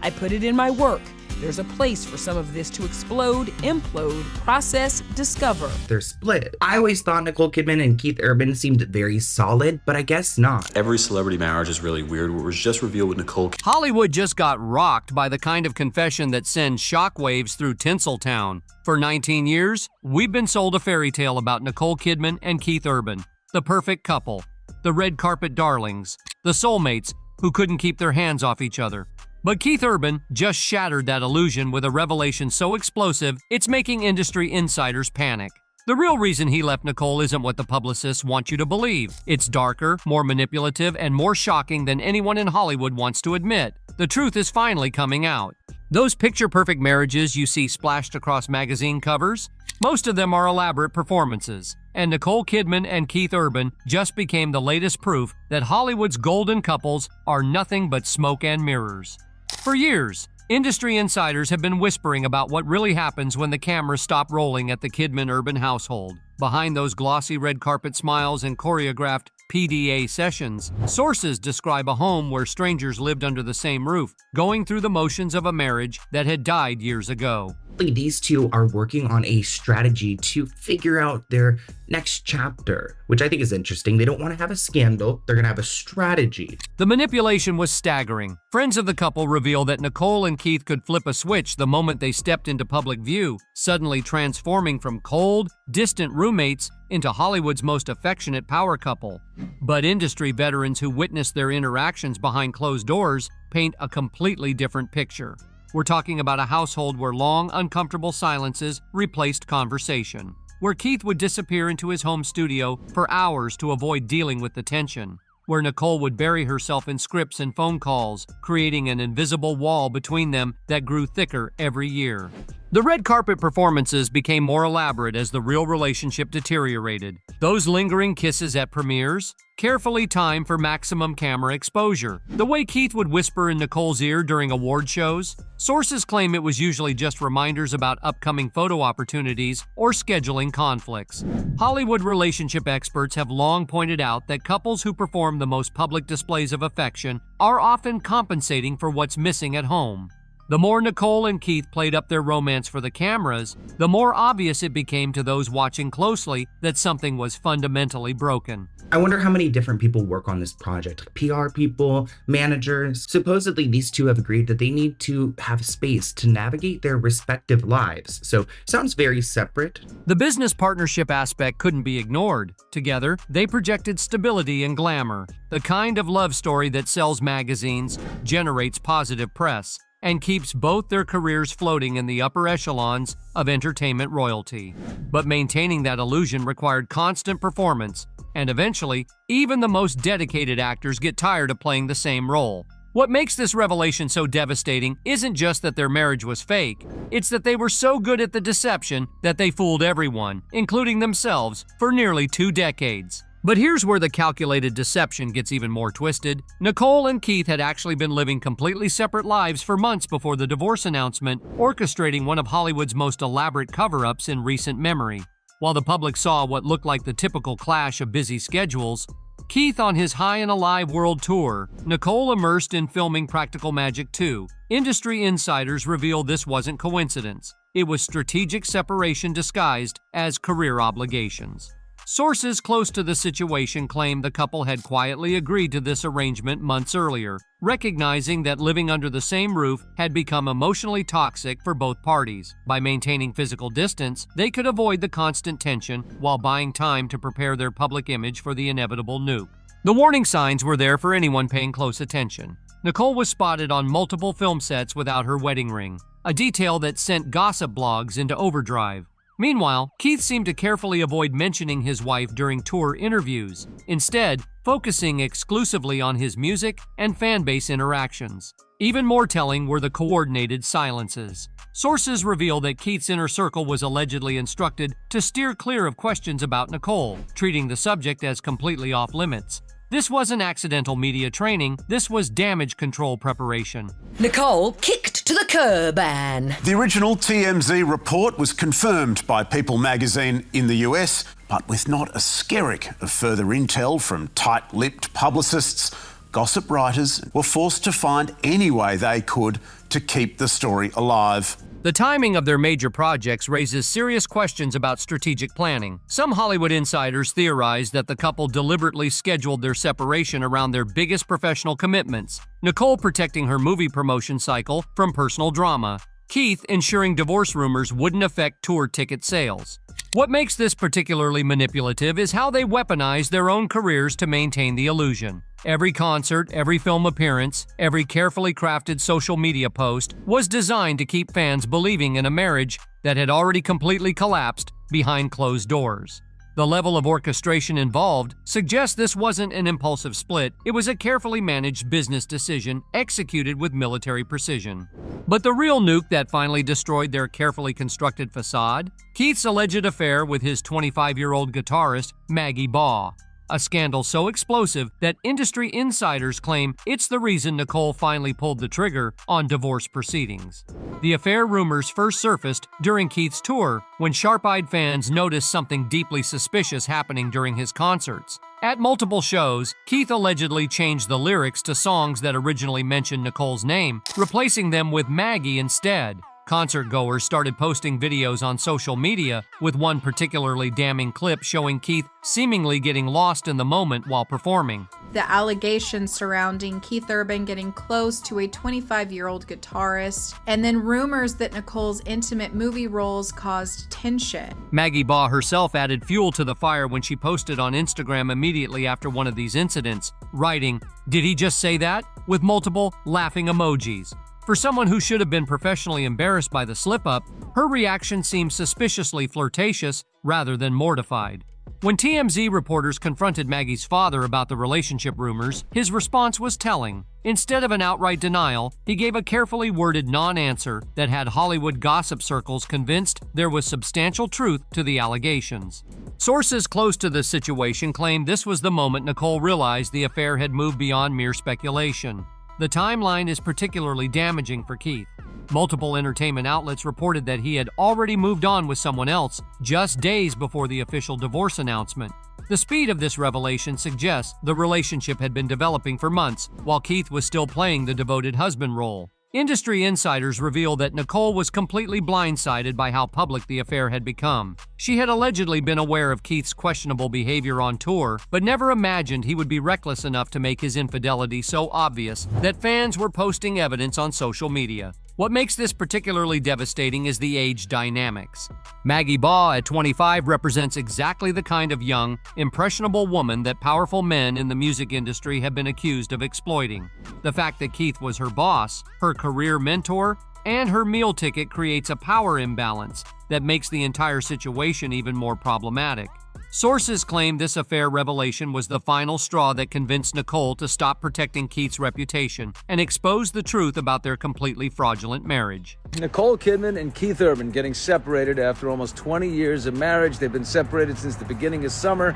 I put it in my work. There's a place for some of this to explode, implode, process, discover. They're split. I always thought Nicole Kidman and Keith Urban seemed very solid, but I guess not. Every celebrity marriage is really weird. What was just revealed with Nicole. Hollywood just got rocked by the kind of confession that sends shockwaves through Tinseltown. For 19 years, we've been sold a fairy tale about Nicole Kidman and Keith Urban, the perfect couple, the red carpet darlings, the soulmates who couldn't keep their hands off each other. But Keith Urban just shattered that illusion with a revelation so explosive, it's making industry insiders panic. The real reason he left Nicole isn't what the publicists want you to believe. It's darker, more manipulative, and more shocking than anyone in Hollywood wants to admit. The truth is finally coming out. Those picture-perfect marriages you see splashed across magazine covers, most of them are elaborate performances. And Nicole Kidman and Keith Urban just became the latest proof that Hollywood's golden couples are nothing but smoke and mirrors. For years, industry insiders have been whispering about what really happens when the cameras stop rolling at the Kidman-Urban household. Behind those glossy red carpet smiles and choreographed PDA sessions, sources describe a home where strangers lived under the same roof, going through the motions of a marriage that had died years ago. These two are working on a strategy to figure out their next chapter, which I think is interesting. They don't want to have a scandal, they're going to have a strategy. The manipulation was staggering. Friends of the couple reveal that Nicole and Keith could flip a switch the moment they stepped into public view, suddenly transforming from cold, distant roommates into Hollywood's most affectionate power couple. But industry veterans who witnessed their interactions behind closed doors paint a completely different picture. We're talking about a household where long, uncomfortable silences replaced conversation, where Keith would disappear into his home studio for hours to avoid dealing with the tension, where Nicole would bury herself in scripts and phone calls, creating an invisible wall between them that grew thicker every year. The red carpet performances became more elaborate as the real relationship deteriorated. Those lingering kisses at premieres, carefully timed for maximum camera exposure. The way Keith would whisper in Nicole's ear during award shows. Sources claim it was usually just reminders about upcoming photo opportunities or scheduling conflicts. Hollywood relationship experts have long pointed out that couples who perform the most public displays of affection are often compensating for what's missing at home. The more Nicole and Keith played up their romance for the cameras, the more obvious it became to those watching closely that something was fundamentally broken. I wonder how many different people work on this project. PR people, managers. Supposedly, these two have agreed that they need to have space to navigate their respective lives. So, sounds very separate. The business partnership aspect couldn't be ignored. Together, they projected stability and glamour, the kind of love story that sells magazines, generates positive press, and keeps both their careers floating in the upper echelons of entertainment royalty. But maintaining that illusion required constant performance, and eventually, even the most dedicated actors get tired of playing the same role. What makes this revelation so devastating isn't just that their marriage was fake, it's that they were so good at the deception that they fooled everyone, including themselves, for nearly 2 decades. But here's where the calculated deception gets even more twisted. Nicole and Keith had actually been living completely separate lives for months before the divorce announcement, orchestrating one of Hollywood's most elaborate cover-ups in recent memory. While the public saw what looked like the typical clash of busy schedules, Keith on his High and Alive world tour, Nicole immersed in filming Practical Magic 2. Industry insiders reveal this wasn't coincidence. It was strategic separation disguised as career obligations. Sources close to the situation claim the couple had quietly agreed to this arrangement months earlier, recognizing that living under the same roof had become emotionally toxic for both parties. By maintaining physical distance, they could avoid the constant tension while buying time to prepare their public image for the inevitable nuke. The warning signs were there for anyone paying close attention. Nicole was spotted on multiple film sets without her wedding ring, a detail that sent gossip blogs into overdrive. Meanwhile, Keith seemed to carefully avoid mentioning his wife during tour interviews, instead focusing exclusively on his music and fan base interactions. Even more telling were the coordinated silences. Sources reveal that Keith's inner circle was allegedly instructed to steer clear of questions about Nicole, treating the subject as completely off-limits. This wasn't accidental media training, this was damage control preparation. Nicole kicked to the curb, Anne. The original TMZ report was confirmed by People magazine in the US, but with not a skerrick of further intel from tight-lipped publicists, gossip writers were forced to find any way they could to keep the story alive. The timing of their major projects raises serious questions about strategic planning. Some Hollywood insiders theorize that the couple deliberately scheduled their separation around their biggest professional commitments, Nicole protecting her movie promotion cycle from personal drama, Keith ensuring divorce rumors wouldn't affect tour ticket sales. What makes this particularly manipulative is how they weaponize their own careers to maintain the illusion. Every concert, every film appearance, every carefully crafted social media post was designed to keep fans believing in a marriage that had already completely collapsed behind closed doors. The level of orchestration involved suggests this wasn't an impulsive split, it was a carefully managed business decision executed with military precision. But the real nuke that finally destroyed their carefully constructed facade? Keith's alleged affair with his 25-year-old guitarist, Maggie Baugh. A scandal so explosive that industry insiders claim it's the reason Nicole finally pulled the trigger on divorce proceedings. The affair rumors first surfaced during Keith's tour when sharp-eyed fans noticed something deeply suspicious happening during his concerts. At multiple shows, Keith allegedly changed the lyrics to songs that originally mentioned Nicole's name, replacing them with Maggie instead. Concert-goers started posting videos on social media, with one particularly damning clip showing Keith seemingly getting lost in the moment while performing. The allegations surrounding Keith Urban getting close to a 25-year-old guitarist, and then rumors that Nicole's intimate movie roles caused tension. Maggie Baugh herself added fuel to the fire when she posted on Instagram immediately after one of these incidents, writing, "Did he just say that?" with multiple laughing emojis. For someone who should have been professionally embarrassed by the slip-up, her reaction seemed suspiciously flirtatious rather than mortified. When TMZ reporters confronted Maggie's father about the relationship rumors, his response was telling. Instead of an outright denial, he gave a carefully worded non-answer that had Hollywood gossip circles convinced there was substantial truth to the allegations. Sources close to the situation claimed this was the moment Nicole realized the affair had moved beyond mere speculation. The timeline is particularly damaging for Keith. Multiple entertainment outlets reported that he had already moved on with someone else just days before the official divorce announcement. The speed of this revelation suggests the relationship had been developing for months, while Keith was still playing the devoted husband role. Industry insiders reveal that Nicole was completely blindsided by how public the affair had become. She had allegedly been aware of Keith's questionable behavior on tour, but never imagined he would be reckless enough to make his infidelity so obvious that fans were posting evidence on social media. What makes this particularly devastating is the age dynamics. Maggie Baugh at 25 represents exactly the kind of young, impressionable woman that powerful men in the music industry have been accused of exploiting. The fact that Keith was her boss, her career mentor, and her meal ticket creates a power imbalance that makes the entire situation even more problematic. Sources claim this affair revelation was the final straw that convinced Nicole to stop protecting Keith's reputation and expose the truth about their completely fraudulent marriage. Nicole Kidman and Keith Urban getting separated after almost 20 years of marriage. They've been separated since the beginning of summer.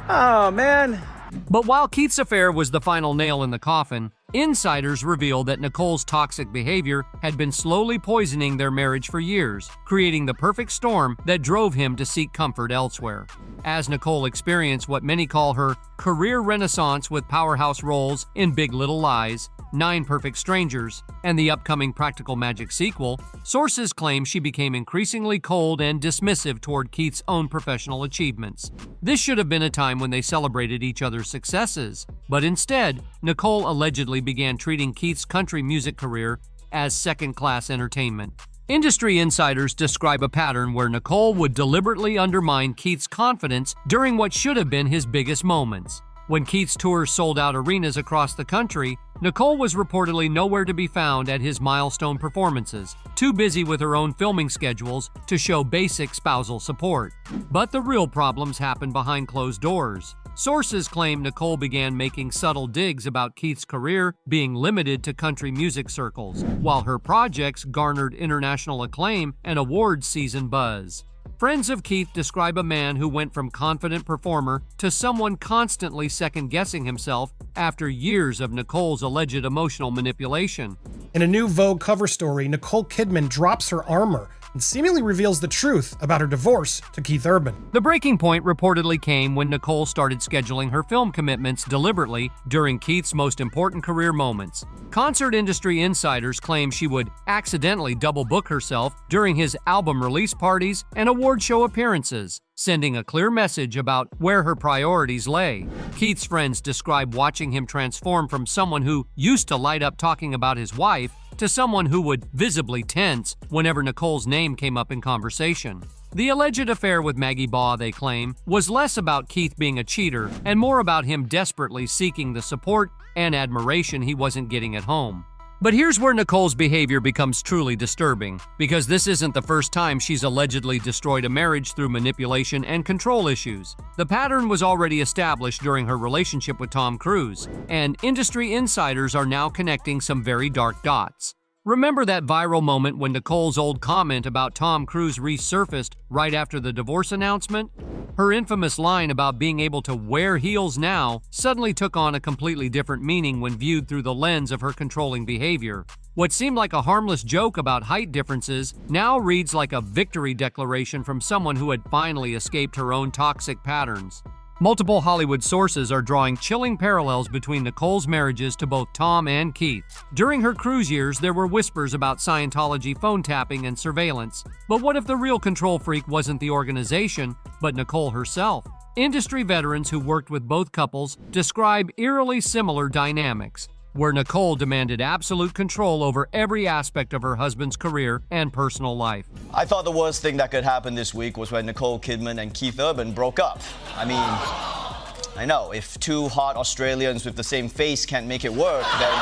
Oh, man. But while Keith's affair was the final nail in the coffin, insiders revealed that Nicole's toxic behavior had been slowly poisoning their marriage for years, creating the perfect storm that drove him to seek comfort elsewhere. As Nicole experienced what many call her career renaissance with powerhouse roles in Big Little Lies, 9 Perfect Strangers, and the upcoming Practical Magic sequel, sources claim she became increasingly cold and dismissive toward Keith's own professional achievements. This should have been a time when they celebrated each other's successes, but instead, Nicole allegedly began treating Keith's country music career as second-class entertainment. Industry insiders describe a pattern where Nicole would deliberately undermine Keith's confidence during what should have been his biggest moments. When Keith's tours sold out arenas across the country, Nicole was reportedly nowhere to be found at his milestone performances, too busy with her own filming schedules to show basic spousal support. But the real problems happened behind closed doors. Sources claim Nicole began making subtle digs about Keith's career being limited to country music circles, while her projects garnered international acclaim and awards season buzz. Friends of Keith describe a man who went from confident performer to someone constantly second-guessing himself after years of Nicole's alleged emotional manipulation. In a new Vogue cover story, Nicole Kidman drops her armor, and seemingly reveals the truth about her divorce to Keith Urban. The breaking point reportedly came when Nicole started scheduling her film commitments deliberately during Keith's most important career moments. Concert industry insiders claim she would accidentally double book herself during his album release parties and award show appearances, sending a clear message about where her priorities lay. Keith's friends describe watching him transform from someone who used to light up talking about his wife to someone who would visibly tense whenever Nicole's name came up in conversation. The alleged affair with Maggie Baugh, they claim, was less about Keith being a cheater and more about him desperately seeking the support and admiration he wasn't getting at home. But here's where Nicole's behavior becomes truly disturbing, because this isn't the first time she's allegedly destroyed a marriage through manipulation and control issues. The pattern was already established during her relationship with Tom Cruise, and industry insiders are now connecting some very dark dots. Remember that viral moment when Nicole's old comment about Tom Cruise resurfaced right after the divorce announcement? Her infamous line about being able to wear heels now suddenly took on a completely different meaning when viewed through the lens of her controlling behavior. What seemed like a harmless joke about height differences now reads like a victory declaration from someone who had finally escaped her own toxic patterns. Multiple Hollywood sources are drawing chilling parallels between Nicole's marriages to both Tom and Keith. During her cruise years, there were whispers about Scientology phone tapping and surveillance. But what if the real control freak wasn't the organization, but Nicole herself? Industry veterans who worked with both couples describe eerily similar dynamics, where Nicole demanded absolute control over every aspect of her husband's career and personal life. I thought the worst thing that could happen this week was when Nicole Kidman and Keith Urban broke up. I mean, I know, if two hot Australians with the same face can't make it work, then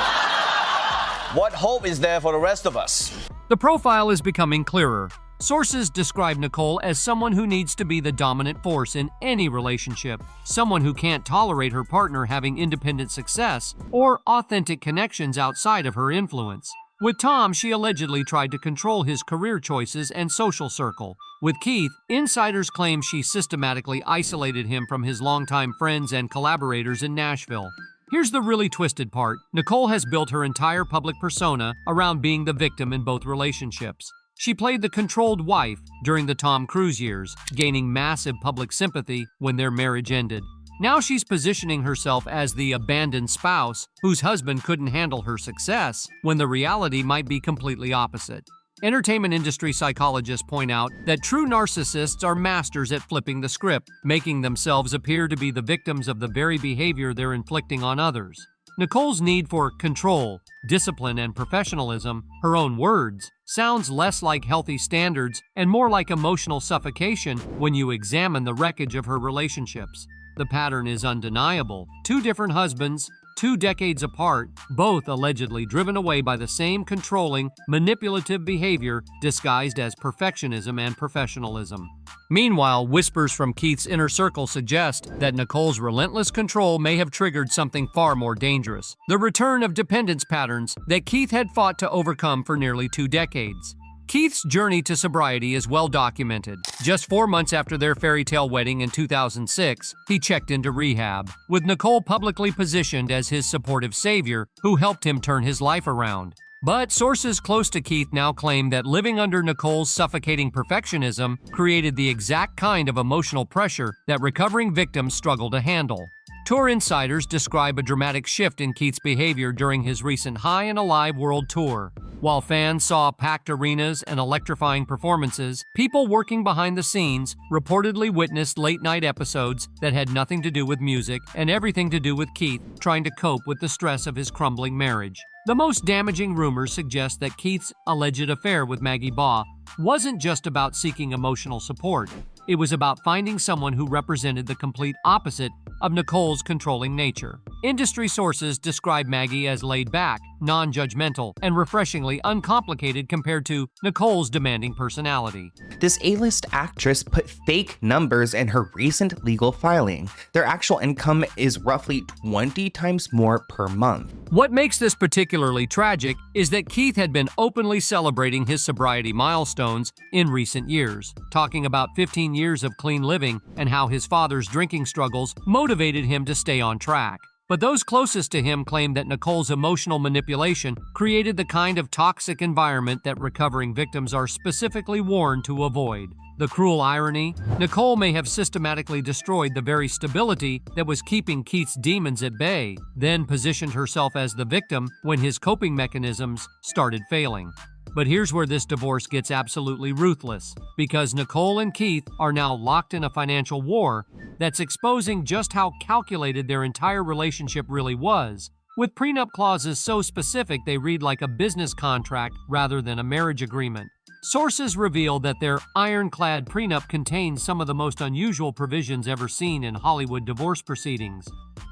what hope is there for the rest of us? The profile is becoming clearer. Sources describe Nicole as someone who needs to be the dominant force in any relationship, someone who can't tolerate her partner having independent success or authentic connections outside of her influence. With Tom, she allegedly tried to control his career choices and social circle. With Keith, insiders claim she systematically isolated him from his longtime friends and collaborators in Nashville. Here's the really twisted part. Nicole has built her entire public persona around being the victim in both relationships. She played the controlled wife during the Tom Cruise years, gaining massive public sympathy when their marriage ended. Now she's positioning herself as the abandoned spouse whose husband couldn't handle her success, when the reality might be completely opposite. Entertainment industry psychologists point out that true narcissists are masters at flipping the script, making themselves appear to be the victims of the very behavior they're inflicting on others. Nicole's need for control, discipline, and professionalism, her own words, sounds less like healthy standards and more like emotional suffocation when you examine the wreckage of her relationships. The pattern is undeniable. Two different husbands, 2 decades apart, both allegedly driven away by the same controlling, manipulative behavior disguised as perfectionism and professionalism. Meanwhile, whispers from Keith's inner circle suggest that Nicole's relentless control may have triggered something far more dangerous: the return of dependence patterns that Keith had fought to overcome for nearly 2 decades. Keith's journey to sobriety is well documented. Just 4 months after their fairy tale wedding in 2006, he checked into rehab, with Nicole publicly positioned as his supportive savior who helped him turn his life around. But sources close to Keith now claim that living under Nicole's suffocating perfectionism created the exact kind of emotional pressure that recovering victims struggle to handle. Tour insiders describe a dramatic shift in Keith's behavior during his recent High and Alive World Tour. While fans saw packed arenas and electrifying performances, people working behind the scenes reportedly witnessed late-night episodes that had nothing to do with music and everything to do with Keith trying to cope with the stress of his crumbling marriage. The most damaging rumors suggest that Keith's alleged affair with Maggie Baugh wasn't just about seeking emotional support. It was about finding someone who represented the complete opposite of Nicole's controlling nature. Industry sources describe Maggie as laid-back, non-judgmental, and refreshingly uncomplicated compared to Nicole's demanding personality. This A-list actress put fake numbers in her recent legal filing. Their actual income is roughly 20 times more per month. What makes this particularly tragic is that Keith had been openly celebrating his sobriety milestones in recent years, talking about 15 years of clean living and how his father's drinking struggles motivated him to stay on track. But those closest to him claim that Nicole's emotional manipulation created the kind of toxic environment that recovering victims are specifically warned to avoid. The cruel irony? Nicole may have systematically destroyed the very stability that was keeping Keith's demons at bay, then positioned herself as the victim when his coping mechanisms started failing. But here's where this divorce gets absolutely ruthless, because Nicole and Keith are now locked in a financial war that's exposing just how calculated their entire relationship really was, with prenup clauses so specific they read like a business contract rather than a marriage agreement. Sources reveal that their ironclad prenup contains some of the most unusual provisions ever seen in Hollywood divorce proceedings.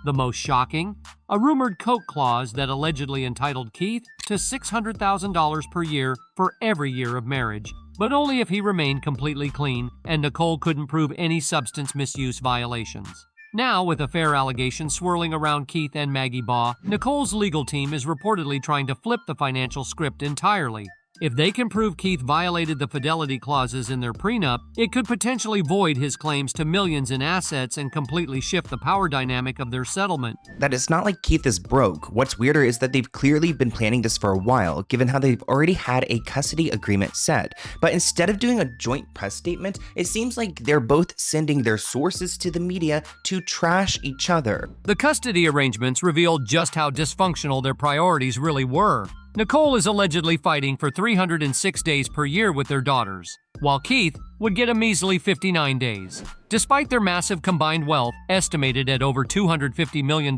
The most shocking? A rumored Coke clause that allegedly entitled Keith to $600,000 per year for every year of marriage, but only if he remained completely clean and Nicole couldn't prove any substance misuse violations. Now, with affair allegations swirling around Keith and Maggie Baugh, Nicole's legal team is reportedly trying to flip the financial script entirely. If they can prove Keith violated the fidelity clauses in their prenup, it could potentially void his claims to millions in assets and completely shift the power dynamic of their settlement. That it's not like Keith is broke. What's weirder is that they've clearly been planning this for a while, given how they've already had a custody agreement set. But instead of doing a joint press statement, it seems like they're both sending their sources to the media to trash each other. The custody arrangements revealed just how dysfunctional their priorities really were. Nicole is allegedly fighting for 306 days per year with their daughters, while Keith would get a measly 59 days. Despite their massive combined wealth, estimated at over $250 million,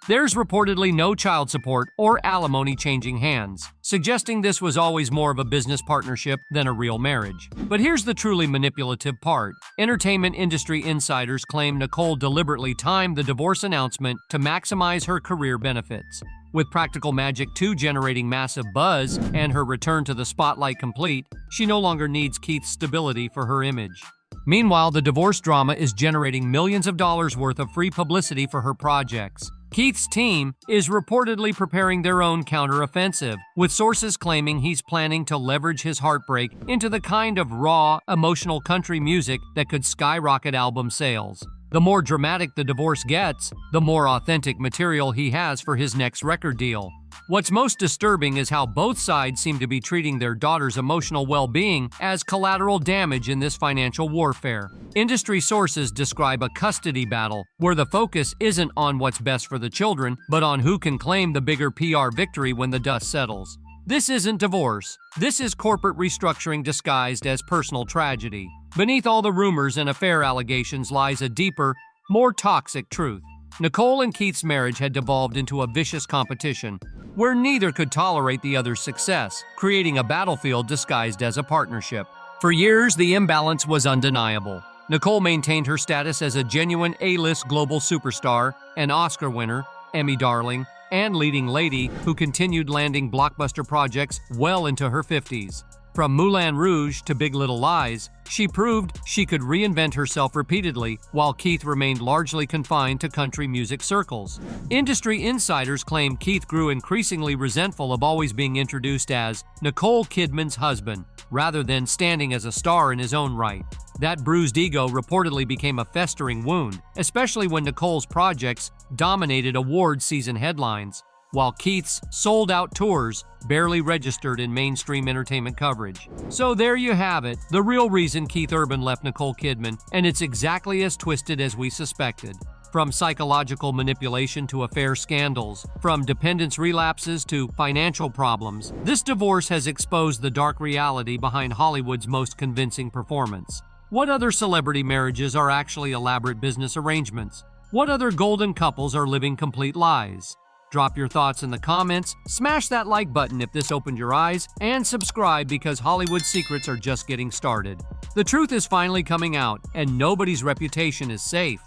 there's reportedly no child support or alimony changing hands, suggesting this was always more of a business partnership than a real marriage. But here's the truly manipulative part. Entertainment industry insiders claim Nicole deliberately timed the divorce announcement to maximize her career benefits. With Practical Magic 2 generating massive buzz and her return to the spotlight complete, she no longer needs Keith's stability for her image. Meanwhile, the divorce drama is generating millions of dollars worth of free publicity for her projects. Keith's team is reportedly preparing their own counteroffensive, with sources claiming he's planning to leverage his heartbreak into the kind of raw, emotional country music that could skyrocket album sales. The more dramatic the divorce gets, the more authentic material he has for his next record deal. What's most disturbing is how both sides seem to be treating their daughter's emotional well-being as collateral damage in this financial warfare. Industry sources describe a custody battle where the focus isn't on what's best for the children, but on who can claim the bigger PR victory when the dust settles. This isn't divorce. This is corporate restructuring disguised as personal tragedy. Beneath all the rumors and affair allegations lies a deeper, more toxic truth. Nicole and Keith's marriage had devolved into a vicious competition, where neither could tolerate the other's success, creating a battlefield disguised as a partnership. For years, the imbalance was undeniable. Nicole maintained her status as a genuine A-list global superstar, an Oscar winner, Emmy darling, and leading lady who continued landing blockbuster projects well into her 50s. From Moulin Rouge to Big Little Lies, she proved she could reinvent herself repeatedly, while Keith remained largely confined to country music circles. Industry insiders claim Keith grew increasingly resentful of always being introduced as Nicole Kidman's husband, rather than standing as a star in his own right. That bruised ego reportedly became a festering wound, especially when Nicole's projects dominated award season headlines, while Keith's sold-out tours barely registered in mainstream entertainment coverage. So there you have it, the real reason Keith Urban left Nicole Kidman, and it's exactly as twisted as we suspected. From psychological manipulation to affair scandals, from dependence relapses to financial problems, this divorce has exposed the dark reality behind Hollywood's most convincing performance. What other celebrity marriages are actually elaborate business arrangements? What other golden couples are living complete lies? Drop your thoughts in the comments, smash that like button if this opened your eyes, and subscribe because Hollywood secrets are just getting started. The truth is finally coming out, and nobody's reputation is safe.